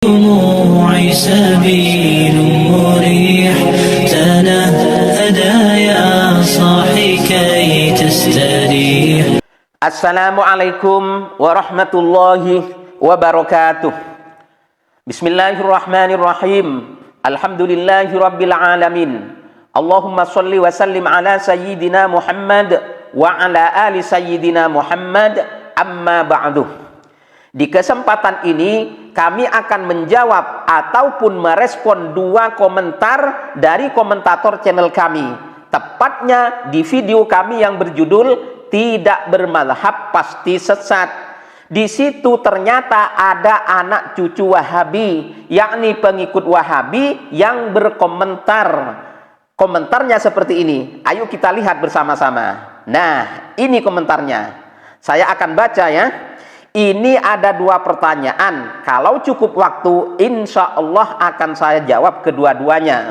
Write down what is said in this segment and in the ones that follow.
دموعي سبيل مريح تنهدى يا صاحي كي تستريح. Assalamualaikum warahmatullahi wabarakatuh. Bismillahirrahmanirrahim. Alhamdulillahi rabbil alamin. Allahumma salli wa sallim ala sayyidina Muhammad wa ala ali sayyidina Muhammad, amma ba'du. Di kesempatan ini kami akan menjawab ataupun merespon dua komentar dari komentator channel kami, tepatnya di video kami yang berjudul "Tidak bermadhab pasti sesat". Di situ ternyata ada anak cucu Wahabi, yakni pengikut Wahabi yang berkomentar. Komentarnya seperti ini. Ayo kita lihat bersama-sama. Nah, ini komentarnya. Saya akan baca ya. Ini ada dua pertanyaan. Kalau cukup waktu, insya Allah akan saya jawab kedua-duanya.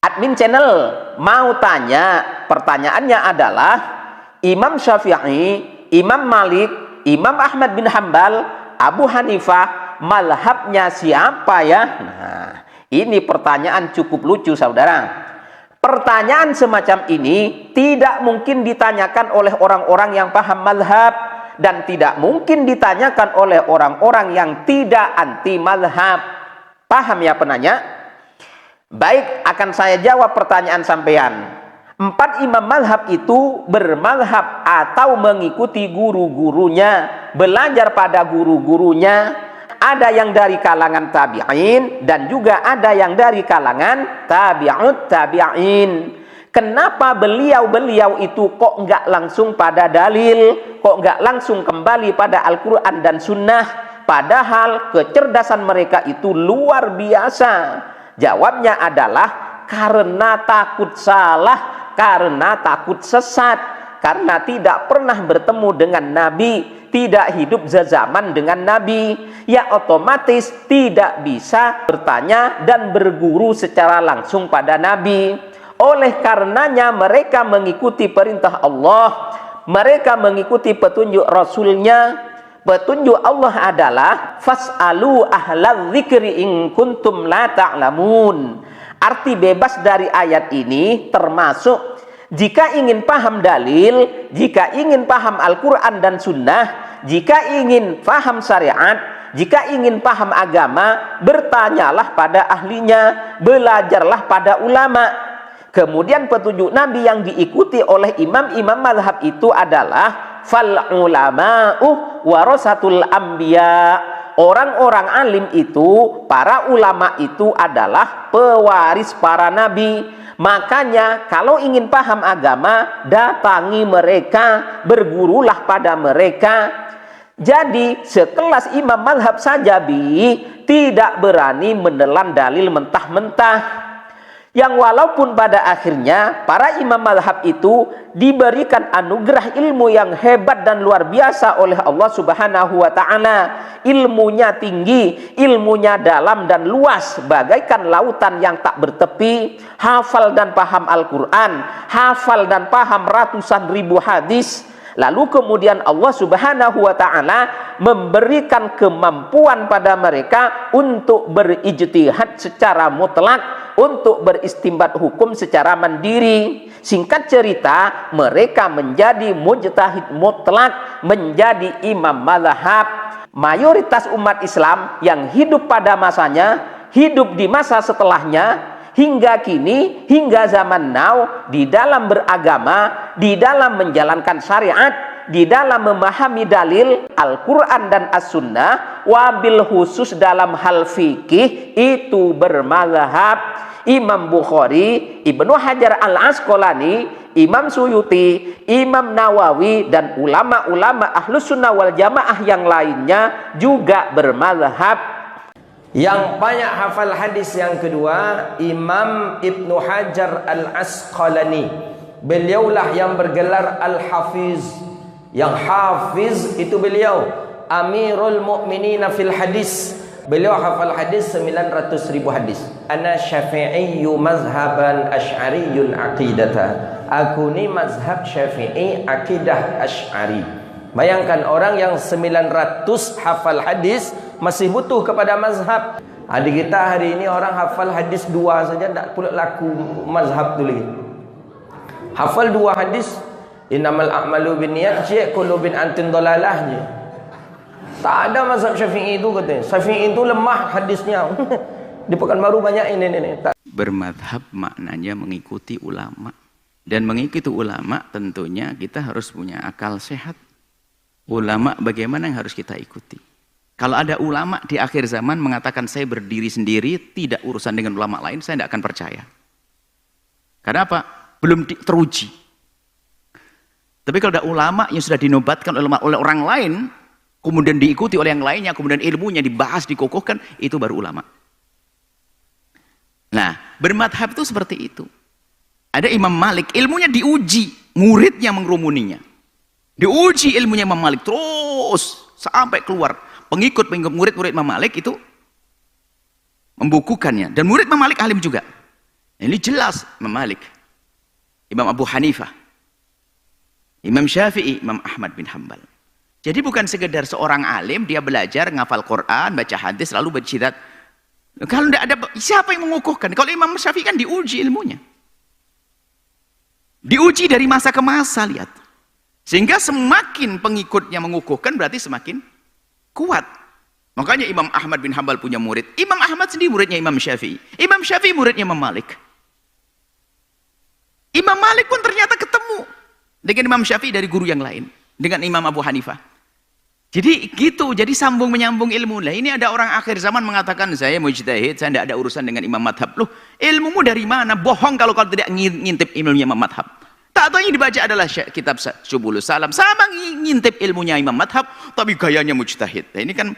Admin channel mau tanya, pertanyaannya adalah Imam Syafi'i, Imam Malik, Imam Ahmad bin Hambal, Abu Hanifah, mazhabnya siapa ya? Nah, ini pertanyaan cukup lucu saudara. Pertanyaan semacam ini tidak mungkin ditanyakan oleh orang-orang yang paham mazhab, dan tidak mungkin ditanyakan oleh orang-orang yang tidak anti mazhab. Paham ya penanya? Baik, akan saya jawab pertanyaan sampean. 4 imam mazhab itu bermazhab atau mengikuti guru-gurunya, belajar pada guru-gurunya. Ada yang dari kalangan tabi'in dan juga ada yang dari kalangan tabi'ut tabi'in. Kenapa beliau-beliau itu kok nggak langsung pada dalil, kok nggak langsung kembali pada Al-Quran dan Sunnah, padahal kecerdasan mereka itu luar biasa? Jawabnya adalah karena takut salah, karena takut sesat, karena tidak pernah bertemu dengan Nabi, tidak hidup sezaman dengan Nabi, ya otomatis tidak bisa bertanya dan berguru secara langsung pada Nabi. Oleh karenanya mereka mengikuti perintah Allah, mereka mengikuti petunjuk Rasulnya. Petunjuk Allah adalah fas'alu ahlal dzikri in kuntum la ta'lamun. Arti bebas dari ayat ini termasuk jika ingin paham dalil, jika ingin paham Al-Quran dan Sunnah, jika ingin paham syariat, jika ingin paham agama, bertanyalah pada ahlinya, belajarlah pada ulama. Kemudian petunjuk Nabi yang diikuti oleh imam-imam mazhab itu adalah fal ulama'u warasatul anbiya. Orang-orang alim itu, para ulama itu adalah pewaris para nabi. Makanya kalau ingin paham agama, datangi mereka, bergurulah pada mereka. Jadi sekelas imam mazhab saja tidak berani menelan dalil mentah-mentah. Yang walaupun pada akhirnya para imam mazhab itu diberikan anugerah ilmu yang hebat dan luar biasa oleh Allah Subhanahu wa ta'ala. Ilmunya tinggi, ilmunya dalam dan luas, bagaikan lautan yang tak bertepi. Hafal dan paham Al-Quran, hafal dan paham ratusan ribu hadis. Lalu kemudian Allah Subhanahu wa ta'ala memberikan kemampuan pada mereka untuk berijtihad secara mutlak, untuk beristimbat hukum secara mandiri. Singkat cerita, mereka menjadi mujtahid mutlak, menjadi imam mazhab. Mayoritas umat Islam yang hidup pada masanya, hidup di masa setelahnya, hingga kini, hingga zaman now, di dalam beragama, di dalam menjalankan syariat, di dalam memahami dalil Al-Quran dan As-Sunnah, wabil khusus dalam hal fikih, itu bermazhab. Imam Bukhari, Ibnu Hajar Al-Asqalani, Imam Suyuti, Imam Nawawi, dan ulama-ulama Ahlus Sunnah wal Jamaah yang lainnya juga bermazhab. Yang banyak hafal hadis yang kedua, Imam Ibnu Hajar Al-Asqalani. Beliaulah yang bergelar Al-Hafiz. Yang hafiz itu beliau Amirul Mu'minina fil hadis. Beliau hafal hadis 900.000 hadis. Ana syafi'iyyu mazhaban asy'ariyyun aqidata. Aku ni mazhab Syafi'i, akidah Asy'ari. Bayangkan orang yang 900 hafal hadis masih butuh kepada mazhab. Adik kita hari ini orang hafal hadis 2 saja tak pula laku mazhab tu lagi. Hafal 2 hadis, innamal a'malu binniyat, kullu bin antin dalalah je. Tak ada mazhab Syafi'i itu katanya. Syafi'i itu lemah hadisnya. Di Pekanbaru banyak ini. Bermadhab maknanya mengikuti ulama. Dan mengikuti ulama tentunya kita harus punya akal sehat. Ulama bagaimana yang harus kita ikuti? Kalau ada ulama di akhir zaman mengatakan saya berdiri sendiri, tidak urusan dengan ulama lain, saya tidak akan percaya. Karena apa? Belum teruji. Tapi kalau ada ulama yang sudah dinobatkan oleh orang lain, kemudian diikuti oleh yang lainnya, kemudian ilmunya dibahas, dikokohkan, itu baru ulama. Nah, bermadhab itu seperti itu. Ada Imam Malik, ilmunya diuji, muridnya mengerumuninya. Diuji ilmunya Imam Malik terus sampai keluar. Pengikut murid-murid Imam Malik itu membukukannya. Dan murid Imam Malik alim juga. Ini jelas Imam Malik, Imam Abu Hanifah, Imam Syafi'i, Imam Ahmad bin Hanbal. Jadi bukan sekedar seorang alim, dia belajar, ngafal Quran, baca hadis, lalu bercidat. Kalau tidak ada, siapa yang mengukuhkan? Kalau Imam Syafi'i kan diuji ilmunya. Diuji dari masa ke masa, lihat. Sehingga semakin pengikutnya mengukuhkan, berarti semakin kuat. Makanya Imam Ahmad bin Hanbal punya murid. Imam Ahmad sendiri muridnya Imam Syafi'i. Imam Syafi'i muridnya Imam Malik. Imam Malik pun ternyata ketemu dengan Imam Syafi'i dari guru yang lain. Dengan Imam Abu Hanifah. Jadi gitu, jadi sambung menyambung ilmu. Lah ini ada orang akhir zaman mengatakan saya mujtahid, saya tidak ada urusan dengan imam madhab. Loh, ilmumu dari mana? Bohong kalau tidak ngintip ilmunya imam madhab. Tak tahu yang dibaca adalah kitab Subulus Salam. Sama ngintip ilmunya imam madhab, tapi gayanya mujtahid. Nah, ini kan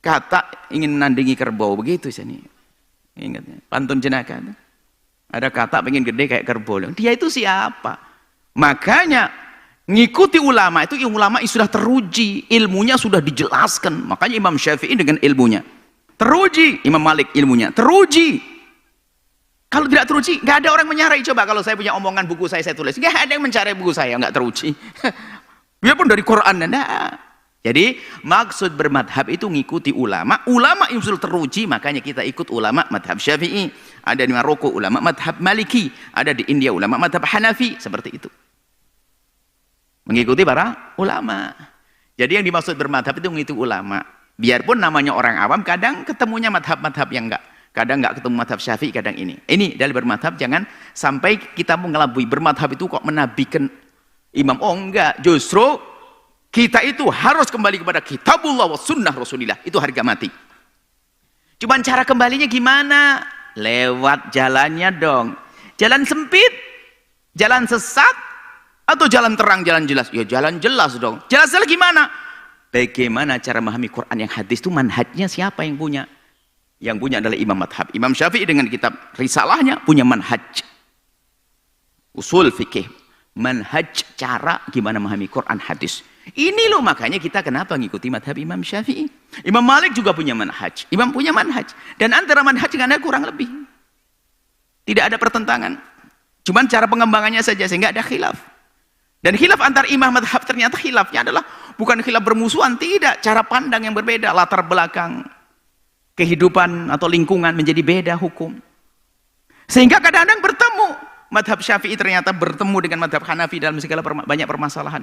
kata ingin nandingi kerbau, begitu sini. Ingat, pantun jenaka. Ada kata pengen gede kayak kerbau. Dia itu siapa? Makanya ngikuti ulama itu ulama yang sudah teruji, ilmunya sudah dijelaskan. Makanya Imam Syafi'i dengan ilmunya teruji, Imam Malik ilmunya teruji. Kalau tidak teruji, nggak ada orang menyarai. Coba kalau saya punya omongan buku saya tulis, nggak ada yang mencari buku saya, nggak teruji. Biarpun dari Quran, enggak. Jadi maksud bermadhab itu ngikuti ulama. Ulama yang sudah teruji, makanya kita ikut ulama madhab Syafi'i. Ada di Maroko ulama madhab Maliki, ada di India ulama madhab Hanafi, seperti itu. Mengikuti para ulama. Jadi yang dimaksud bermadhab itu mengikuti ulama. Biarpun namanya orang awam, kadang ketemunya madhab-madhab yang enggak. Kadang enggak ketemu madhab Syafi'i, kadang ini. Ini dari bermadhab, jangan sampai kita mengelabui. Bermadhab itu kok menabikan imam. Oh enggak, justru kita itu harus kembali kepada kitabullah wa sunnah Rasulillah. Itu harga mati. Cuman cara kembalinya gimana? Lewat jalannya dong. Jalan sempit, jalan sesat, atau jalan terang, jalan jelas? Ya jalan jelas dong. Jelas-jelas gimana? Bagaimana cara memahami Quran yang hadis itu, manhajnya siapa yang punya? Yang punya adalah Imam Madhab. Imam Syafi'i dengan kitab Risalahnya punya manhaj. Usul fikih. Manhaj cara gimana memahami Quran hadis. Ini loh makanya kita kenapa ngikuti madhab Imam Syafi'i. Imam Malik juga punya manhaj. Imam punya manhaj. Dan antara manhaj dengan ada kurang lebih. Tidak ada pertentangan. Cuman cara pengembangannya saja sehingga ada khilaf. Dan khilaf antar imam madhab ternyata khilafnya adalah bukan khilaf bermusuhan, tidak. Cara pandang yang berbeda, latar belakang kehidupan atau lingkungan menjadi beda hukum. Sehingga kadang-kadang bertemu. Madhab Syafi'i ternyata bertemu dengan madhab Hanafi dalam segala banyak permasalahan.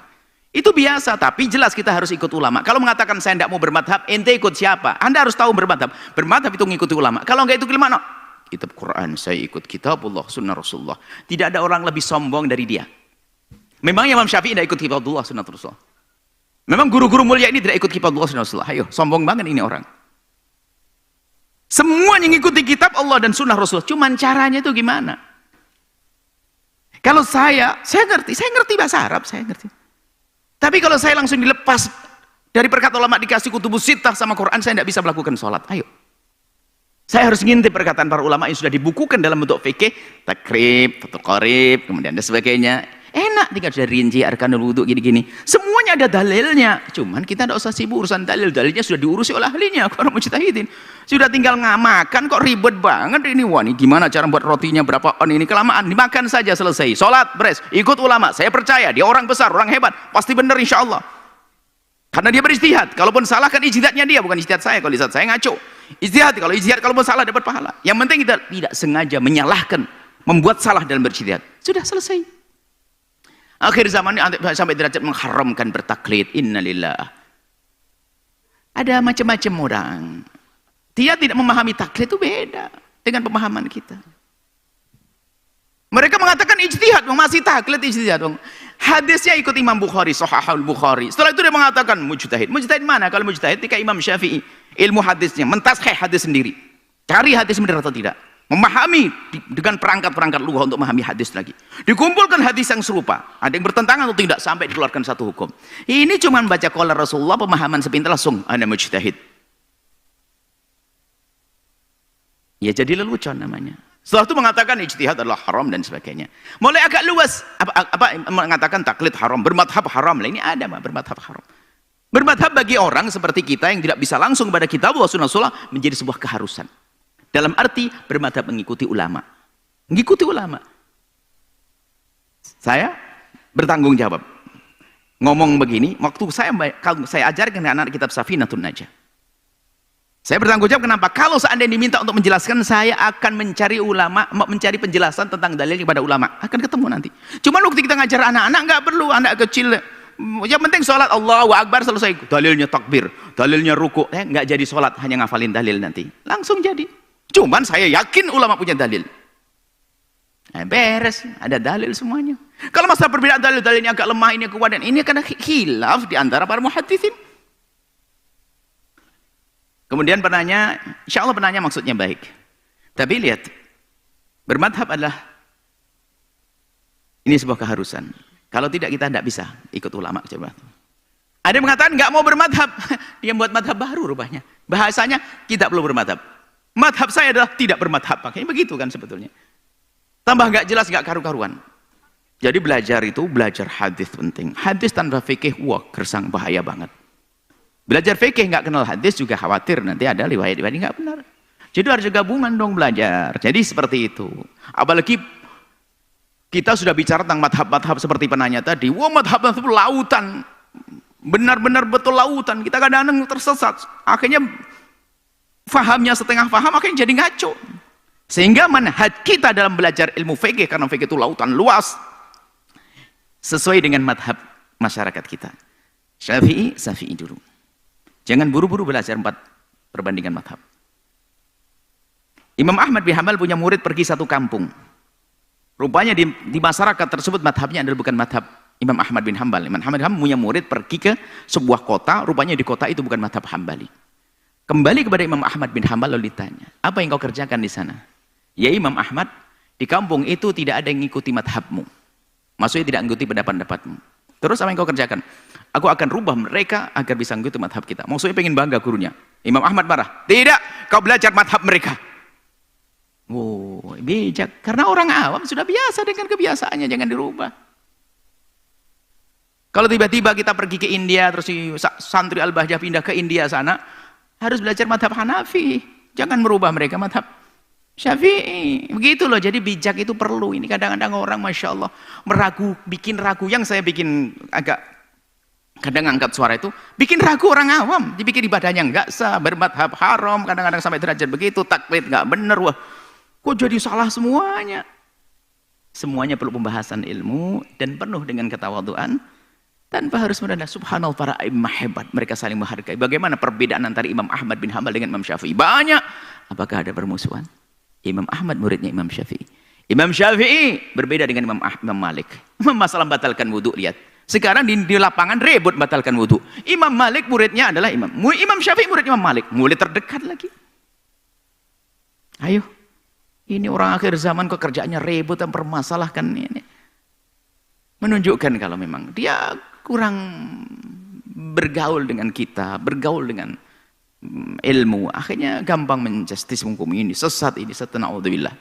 Itu biasa, tapi jelas kita harus ikut ulama. Kalau mengatakan saya tidak mau bermadhab, ente ikut siapa? Anda harus tahu bermadhab. Bermadhab itu mengikuti ulama. Kalau enggak itu gimana? Kitab Quran, saya ikut kitabullah, sunnah Rasulullah. Tidak ada orang lebih sombong dari dia. Memang Imam Syafi'i tidak ikut kitabullah, sunnah Rasulullah. Memang guru-guru mulia ini tidak ikut kitabullah, sunnah Rasulullah. Ayo, sombong banget ini orang. Semuanya mengikuti kitab Allah dan sunnah Rasulullah. Cuman caranya itu gimana? Kalau saya ngerti bahasa Arab, saya ngerti. Tapi kalau saya langsung dilepas dari perkataan ulama, dikasih kutubus sittah sama Quran, saya tidak bisa melakukan sholat. Ayo. Saya harus ngintip perkataan para ulama yang sudah dibukukan dalam bentuk fikih, takrib, fathul qarib, kemudian dan sebagainya. Enak tinggal sudah rinci arkanul wudu gini-gini. Semuanya ada dalilnya. Cuman kita tidak usah sibuk urusan dalil. Dalilnya sudah diurusi oleh ahlinya, orang mujtahidin. Sudah tinggal ngamakan kok ribet banget ini. Wah, ini gimana cara buat rotinya berapa on ini kelamaan. Dimakan saja selesai. Salat beres. Ikut ulama. Saya percaya dia orang besar, orang hebat. Pasti benar insyaallah. Karena dia berijtihad. Kalaupun salah kan ijtihadnya dia, bukan ijtihad saya. Kalau ijtihad saya ngaco. Ijtihad, kalau ijtihad kalaupun salah dapat pahala. Yang penting kita tidak sengaja menyalahkan, membuat salah dalam berijtihad. Sudah selesai. Akhir zaman ini sampai derajat mengharamkan bertaklid. Innalillah. Ada macam-macam orang. Dia tidak memahami taklid itu beda dengan pemahaman kita. Mereka mengatakan ijtihad, masih taklid ijtihad. Hadisnya ikut Imam Bukhari, Sahihul Bukhari. Setelah itu dia mengatakan mujtahid. Mujtahid mana? Kalau mujtahid ketika Imam Syafi'i, ilmu hadisnya, mentasheh hadis sendiri. Cari hadis benar atau tidak. Memahami dengan perangkat-perangkat lughah untuk memahami hadis lagi. Dikumpulkan hadis yang serupa. Ada yang bertentangan atau tidak sampai dikeluarkan satu hukum. Ini cuma baca qala Rasulullah, pemahaman sepintas langsung ana mujtahid. Ya jadi lelucon namanya. Setelah itu mengatakan ijtihad adalah haram dan sebagainya. Mulai agak luas mengatakan taklid haram, bermadhab haram. Lah ini ada mah bermadhab haram. Bermadhab bagi orang seperti kita yang tidak bisa langsung pada kitab wa sunnah menjadi sebuah keharusan. Dalam arti bermadhab mengikuti ulama. Mengikuti ulama. Saya bertanggung jawab. Ngomong begini, waktu saya ajarkan anak kitab Safinatun Najah. Saya bertanggung jawab kenapa? Kalau seandainya diminta untuk menjelaskan, saya akan mencari ulama, mencari penjelasan tentang dalil kepada ulama. Akan ketemu nanti. Cuma waktu kita ngajar anak-anak, nggak perlu, anak kecil. Yang penting sholat Allahu Akbar selesai. Dalilnya takbir, dalilnya ruku. Nggak jadi sholat, hanya ngafalin dalil nanti. Langsung jadi. Cuman saya yakin ulama punya dalil. Beres, ada dalil semuanya. Kalau masalah perbedaan dalilnya agak lemah, ini kuat, dan ini karena khilaf di antara para muhaditsin. Kemudian penanya, insya Allah penanya maksudnya baik. Tapi lihat, bermadhab adalah ini sebuah keharusan. Kalau tidak kita tidak bisa ikut ulama. Ada yang mengatakan nggak mau bermadhab, dia buat madhab baru rupanya. Bahasanya kita perlu bermadhab. Madhab saya adalah tidak bermadhab. Makanya begitu kan sebetulnya. Tambah nggak jelas, nggak karu-karuan. Jadi belajar itu belajar hadis penting. Hadis tanpa fikih, wah gersang bahaya banget. Belajar fikih nggak kenal hadis juga khawatir nanti ada riwayat-riwayat nggak benar. Jadi harus gabungan dong belajar. Jadi seperti itu. Apalagi kita sudah bicara tentang madhab-madhab seperti penanya tadi. Wah madhab itu lautan, benar-benar betul lautan. Kita kadang-kadang tersesat. Akhirnya fahamnya setengah faham, akhirnya jadi ngaco. Sehingga manhaj kita dalam belajar ilmu fikih, karena fikih itu lautan luas, sesuai dengan madhab masyarakat kita. Syafi'i dulu. Jangan buru-buru belajar 4 perbandingan madhab. Imam Ahmad bin Hanbal punya murid pergi satu kampung. Rupanya di masyarakat tersebut madhabnya adalah bukan madhab Imam Ahmad bin Hanbal. Imam Ahmad bin Hanbal punya murid pergi ke sebuah kota, rupanya di kota itu bukan madhab Hambali. Kembali kepada Imam Ahmad bin Hanbal lalu ditanya, apa yang kau kerjakan di sana? Ya Imam Ahmad, di kampung itu tidak ada yang mengikuti madhabmu. Maksudnya tidak mengikuti pendapat-pendapatmu. Terus apa yang kau kerjakan? Aku akan rubah mereka agar bisa mengikuti madhab kita. Maksudnya pengen bangga gurunya. Imam Ahmad marah. Tidak, kau belajar madhab mereka. Oh, bijak. Karena orang awam sudah biasa dengan kebiasaannya, jangan dirubah. Kalau tiba-tiba kita pergi ke India, terus si santri Al-Bahjah pindah ke India sana, harus belajar madhab Hanafi. Jangan merubah mereka madhab Syafi'i. Begitu loh, jadi bijak itu perlu. Ini kadang-kadang orang Masya Allah bikin ragu. Yang saya bikin agak kadang angkat suara itu, bikin ragu orang awam. Dipikir ibadahnya enggak sah, bermadhab haram, kadang-kadang sampai derajat begitu, taklid enggak benar. Wah, kok jadi salah semuanya? Semuanya perlu pembahasan ilmu dan penuh dengan ketawaduan. Tanpa harus merendah. Subhanallah, para imam hebat, mereka saling menghargai. Bagaimana perbedaan antara Imam Ahmad bin Hanbal dengan Imam Syafi'i? Banyak. Apakah ada permusuhan? Imam Ahmad muridnya Imam Syafi'i. Imam Syafi'i berbeda dengan Imam Malik. Masalah batalkan wudhu, lihat. Sekarang di lapangan ribut batalkan wudhu. Imam Malik muridnya adalah Imam Syafi'i murid Imam Malik. Mulai terdekat lagi. Ayo. Ini orang akhir zaman kok kerjaannya ribut dan permasalahkan ini. Menunjukkan kalau memang dia kurang bergaul dengan kita, bergaul dengan ilmu, akhirnya gampang menjustis hukum ini, sesat ini, naudzubillah.